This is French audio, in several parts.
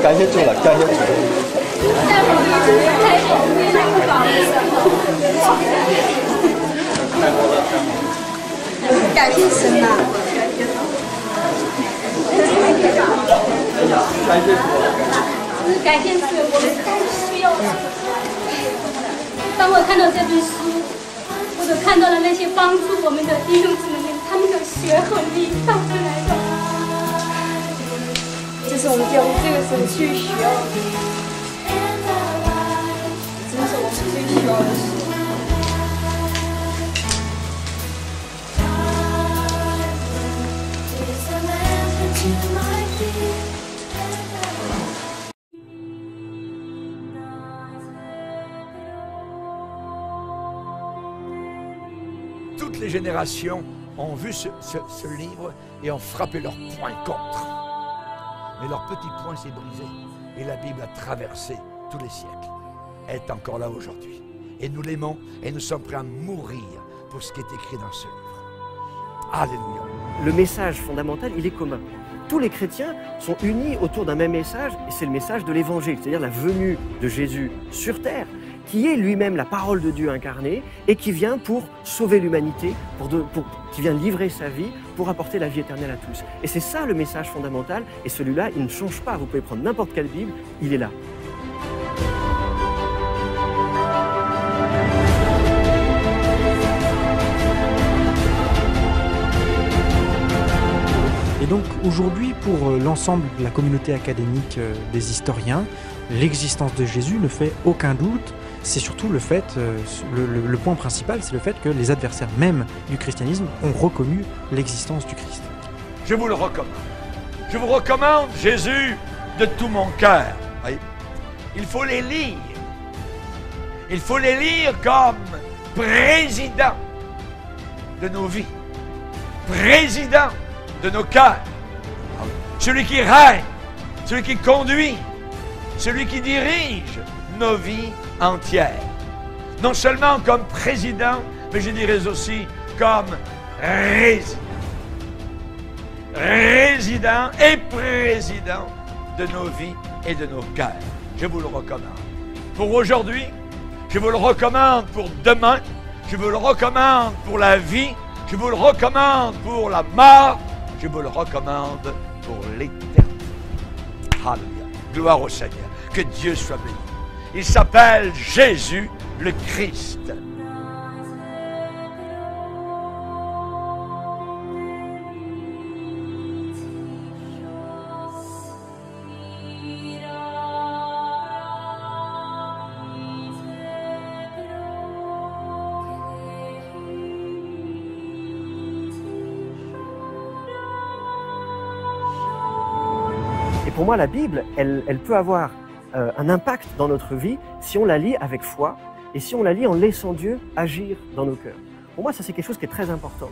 感谢主了，感谢主。感谢神呐！感谢主，我们太需要主。当我看到这本书，我就看到了那些帮助我们的弟兄姊妹，他们的血和力到这来的。这是我们教会这个时候最需要的，这是我们最需要的事。Toutes les générations ont vu ce livre et ont frappé leur poing contre. Mais leur petit poing s'est brisé et la Bible a traversé tous les siècles. Elle est encore là aujourd'hui. Et nous l'aimons et nous sommes prêts à mourir pour ce qui est écrit dans ce livre. Alléluia. Le message fondamental, il est commun. Tous les chrétiens sont unis autour d'un même message, et c'est le message de l'Évangile, c'est-à-dire la venue de Jésus sur terre, qui est lui-même la parole de Dieu incarnée, et qui vient pour sauver l'humanité, qui vient livrer sa vie pour apporter la vie éternelle à tous. Et c'est ça le message fondamental, et celui-là, il ne change pas. Vous pouvez prendre n'importe quelle Bible, il est là. donc aujourd'hui, pour l'ensemble de la communauté académique des historiens, l'existence de Jésus ne fait aucun doute. C'est surtout le fait, le point principal, c'est le fait que les adversaires même du christianisme ont reconnu l'existence du Christ. Je vous le recommande. Je vous recommande Jésus de tout mon cœur. Voyez? Il faut les lire. Il faut les lire comme président de nos vies, président de nos cœurs, celui qui règne, celui qui conduit, celui qui dirige nos vies entières. Non seulement comme président, mais je dirais aussi comme résident. Résident et président de nos vies et de nos cœurs. Je vous le recommande. Pour aujourd'hui, je vous le recommande pour demain, je vous le recommande pour la vie, je vous le recommande pour la mort, je vous le recommande pour l'éternité. Alléluia. Gloire au Seigneur. Que Dieu soit béni. Il s'appelle Jésus le Christ. Et pour moi, la Bible, elle peut avoir un impact dans notre vie si on la lit avec foi et si on la lit en laissant Dieu agir dans nos cœurs. Pour moi, ça c'est quelque chose qui est très important.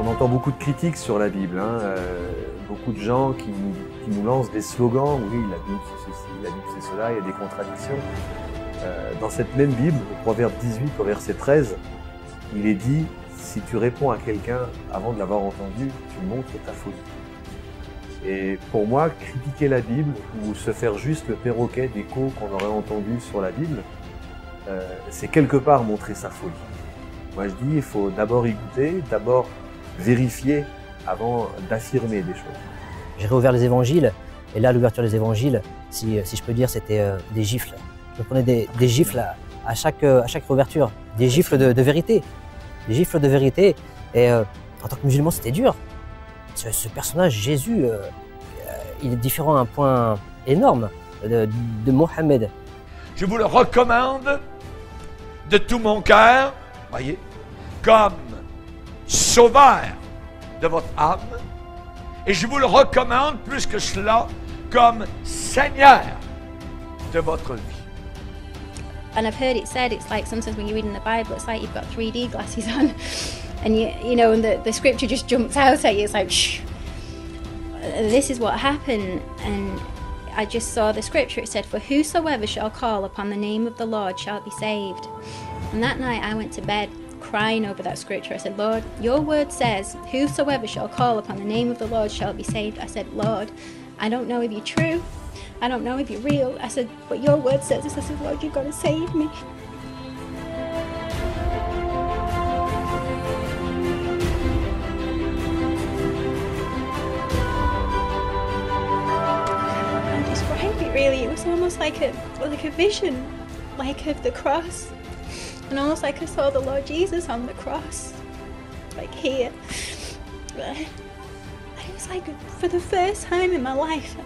On entend beaucoup de critiques sur la Bible, beaucoup de gens qui nous lancent des slogans, oui, la Bible c'est ceci, la Bible c'est cela, il y a des contradictions. Dans cette même Bible, au Proverbe 18, au verset 13, il est dit « Si tu réponds à quelqu'un avant de l'avoir entendu, tu montres ta folie ». Et pour moi, critiquer la Bible ou se faire juste le perroquet d'écho qu'on aurait entendu sur la Bible, c'est quelque part montrer sa folie. Moi je dis, il faut d'abord y goûter, d'abord vérifier avant d'affirmer des choses. J'ai réouvert les évangiles, et là l'ouverture des évangiles, si je peux dire, c'était des gifles. Je prenais des gifles à chaque réouverture, des gifles de vérité. Des gifles de vérité, et en tant que musulman c'était dur. Ce personnage, Jésus, il est différent à un point énorme de Mohammed. Je vous le recommande de tout mon cœur, voyez, comme sauveur de votre âme, et je vous le recommande plus que cela comme Seigneur de votre vie. And I've heard it said, it's like sometimes when you read in the Bible, it's like you've got 3D glasses on, and you know, and the scripture just jumps out at you. It's like, shh. This is what happened, and I just saw the scripture. It said, "For whosoever shall call upon the name of the Lord shall be saved." And that night I went to bed crying over that scripture. I said, "Lord, your word says, whosoever shall call upon the name of the Lord shall be saved." I said, "Lord, I don't know if you're true. I don't know if you're real." I said, "But your word says this." I said, "Lord, you've got to save me." I described it really. It was almost like a vision, like of the cross, and almost like I saw the Lord Jesus on the cross, like here. And it was like for the first time in my life,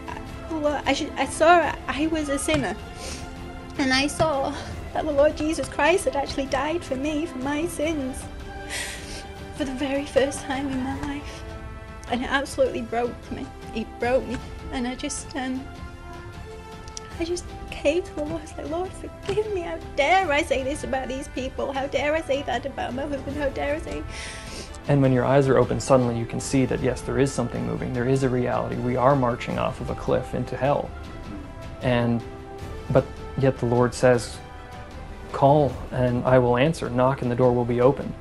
I saw I was a sinner, and I saw that the Lord Jesus Christ had actually died for me, for my sins, for the very first time in my life, and it absolutely broke me. It broke me, and I just came to the Lord. I was like, "Lord, forgive me. How dare I say this about these people? How dare I say that about my husband? How dare I say..." And when your eyes are open, suddenly you can see that yes, there is something moving, there is a reality. We are marching off of a cliff into hell. But yet the Lord says, "Call and I will answer, knock and the door will be open."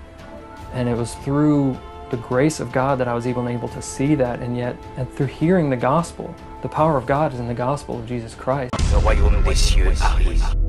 And it was through the grace of God that I was able to see that, and through hearing the gospel. The power of God is in the gospel of Jesus Christ. Le royaume des cieux arrive.